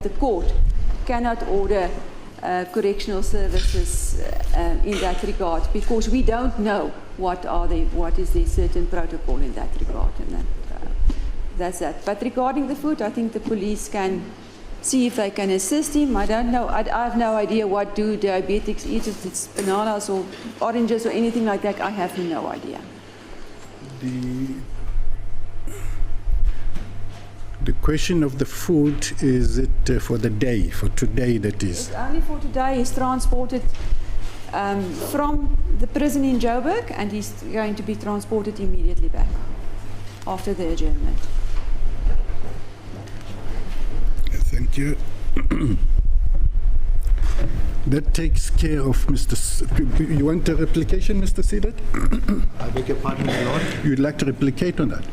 The court cannot order correctional services in that regard, because we don't know what is the certain protocol in that regard, and that's that. But regarding the food, I think the police can see if they can assist him. I don't know. I have no idea what do diabetics eat, if it's bananas or oranges or anything like that. I have no idea. The question of the food, is it for the day, for today that is? It's only for today. He's transported from the prison in Joburg, and he's going to be transported immediately back after the adjournment. Thank you. That takes care of Mr. You want a replication, Mr. Sidat? I beg your pardon, my lord. You'd like to replicate on that?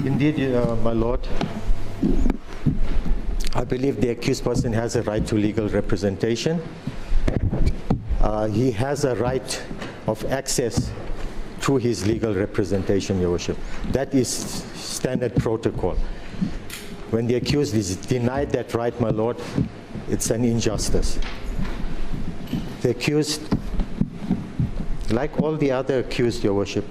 Indeed, my lord. I believe the accused person has a right to legal representation. He has a right of access to his legal representation, Your Worship. That is standard protocol. When the accused is denied that right, my lord, it's an injustice. The accused, like all the other accused, Your Worship,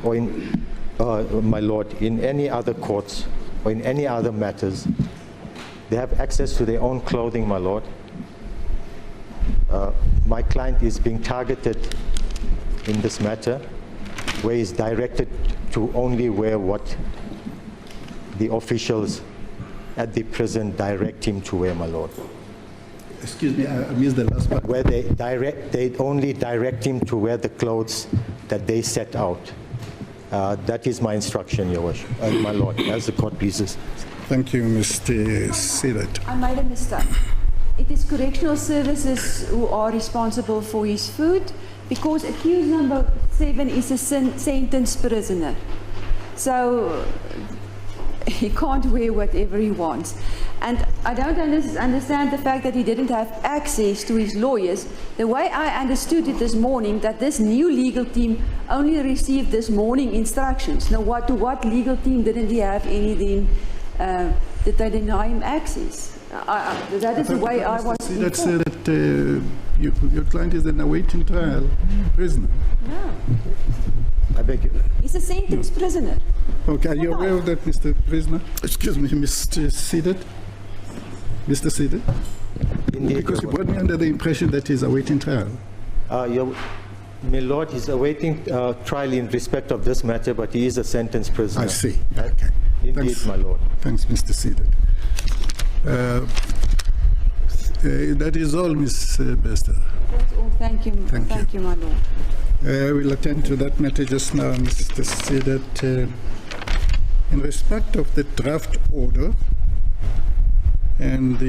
or in, my lord, in any other courts or in any other matters, they have access to their own clothing, my lord. My client is being targeted in this matter, where he's directed to only wear what the officials at the prison direct him to wear, my lord. Excuse me, I missed the last part. Where they only direct him to wear the clothes that they set out. That is my instruction, Your Worship, my lord, as the court pleases. Thank you, Mr. Sidat. I made a mistake. It is correctional services who are responsible for his food, because accused number 7 is a sentenced prisoner. So he can't wear whatever he wants. And I don't understand the fact that he didn't have access to his lawyers. The way I understood it this morning, that this new legal team only received this morning instructions. Now, what legal team didn't he have anything? Did they deny him access? That is the way I was informed. That said that your client is an awaiting trial prisoner. No. I beg you. He's a sentenced prisoner. Okay, are you aware of that, Mr. Prisoner? Excuse me, Mr. Sidat? Mr. Sidat? Indeed, because you brought me under the impression that he's awaiting trial. My lord, he's awaiting trial in respect of this matter, but he is a sentenced prisoner. I see. Okay. Indeed, Thanks. my lord. Thanks, Mr. Sidat. That is all, Ms. Bester. That's all. Thank you. Thank you, my lord. We'll attend to that matter just now, Mr. Sidat. In respect of the draft order and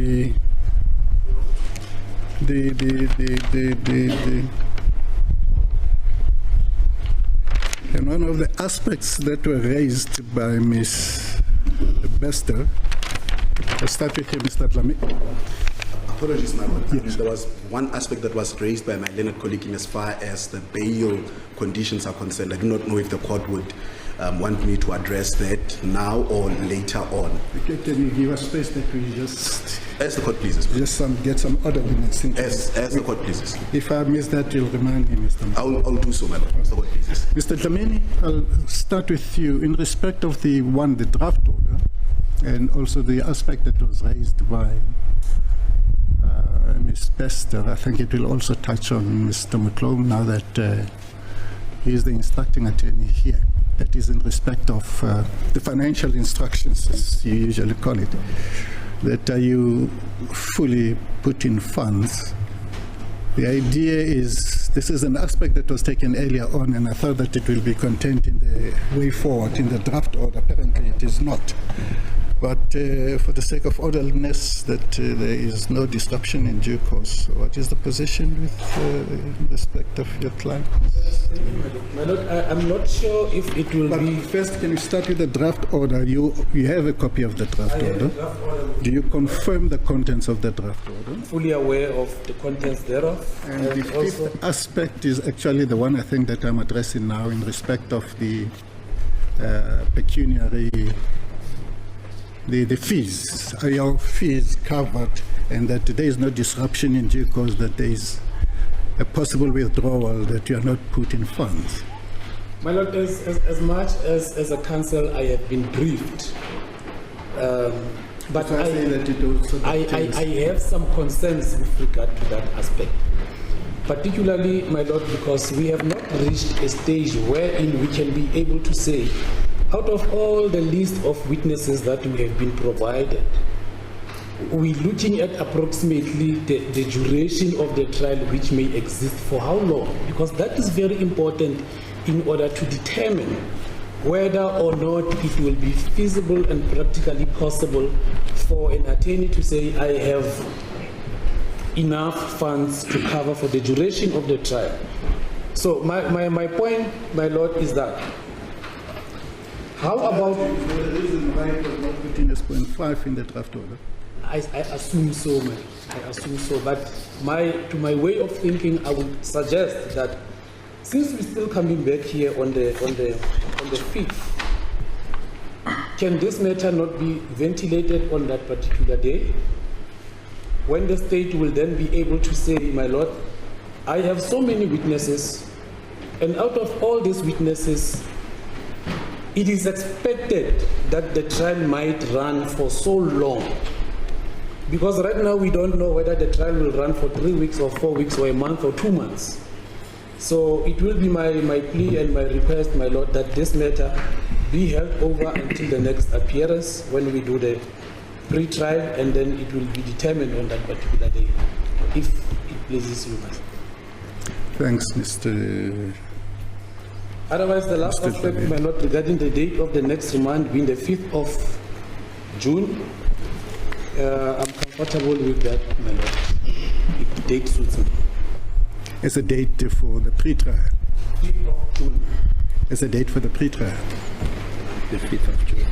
and one of the aspects that were raised by Ms. Bester, I'll start with you, Mr. Dlamini. Apologies, my lord. Yes. There was one aspect that was raised by my learned colleague in as far as the bail conditions are concerned. I do not know if the court would want me to address that now or later on. Okay, can you give us space that we just... As the court pleases. Just get some orderliness into as the court pleases. If I miss that, you'll remind me, Mr. I'll do so, my lord, as the court pleases. Mr. Dlamini, I'll start with you. In respect of the draft order, and also the aspect that was raised by Ms. Bester, I think it will also touch on Mr. McClone now that he is the instructing attorney here. That is in respect of the financial instructions, as you usually call it. That you fully put in funds. The idea is, this is an aspect that was taken earlier on, and I thought that it will be contained in the way forward in the draft order. Apparently it is not. But for the sake of orderliness, that there is no disruption in due course. What is the position with respect of your client? My lord, I'm not sure if it will be... First, can you start with the draft order? You have a copy of the draft order. Do you confirm the contents of the draft order? Fully aware of the contents thereof. And the fifth aspect is actually the one I think that I'm addressing now in respect of the pecuniary the fees, are your fees covered, and that there is no disruption in due course, that there is a possible withdrawal, that you are not putting funds? My Lord, as much as a council, I have been briefed. But So I say that it also I have some concerns with regard to that aspect. Particularly, my Lord, because we have not reached a stage wherein we can be able to say, out of all the list of witnesses that we have been provided, we're looking at approximately the duration of the trial which may exist for how long, because that is very important in order to determine whether or not it will be feasible and practically possible for an attorney to say, I have enough funds to cover for the duration of the trial. So my point, my Lord, is that how about... The reason why it was not put in as 0.5 in the draft order? I assume so, man. I assume so. But to my way of thinking, I would suggest that since we're still coming back here on the 5th, can this matter not be ventilated on that particular day? When the state will then be able to say, my Lord, I have so many witnesses, and out of all these witnesses, it is expected that the trial might run for so long. Because right now we don't know whether the trial will run for 3 weeks or 4 weeks or a month or 2 months. So it will be my plea and my request, my Lord, that this matter be held over until the next appearance when we do the pre-trial, and then it will be determined on that particular day, if it pleases you, Master. Thanks, Mr. Otherwise, the last Mr. aspect, David. my Lord, regarding the date of the next remand being the 5th of June, I'm comfortable with that, my Lord. If the date suits me. As a date for the pre-trial. 5th of June. As a date for the pre-trial. The 5th of June.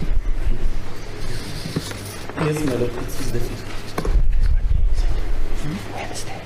Yes, my Lord, it's the 5th. Wednesday.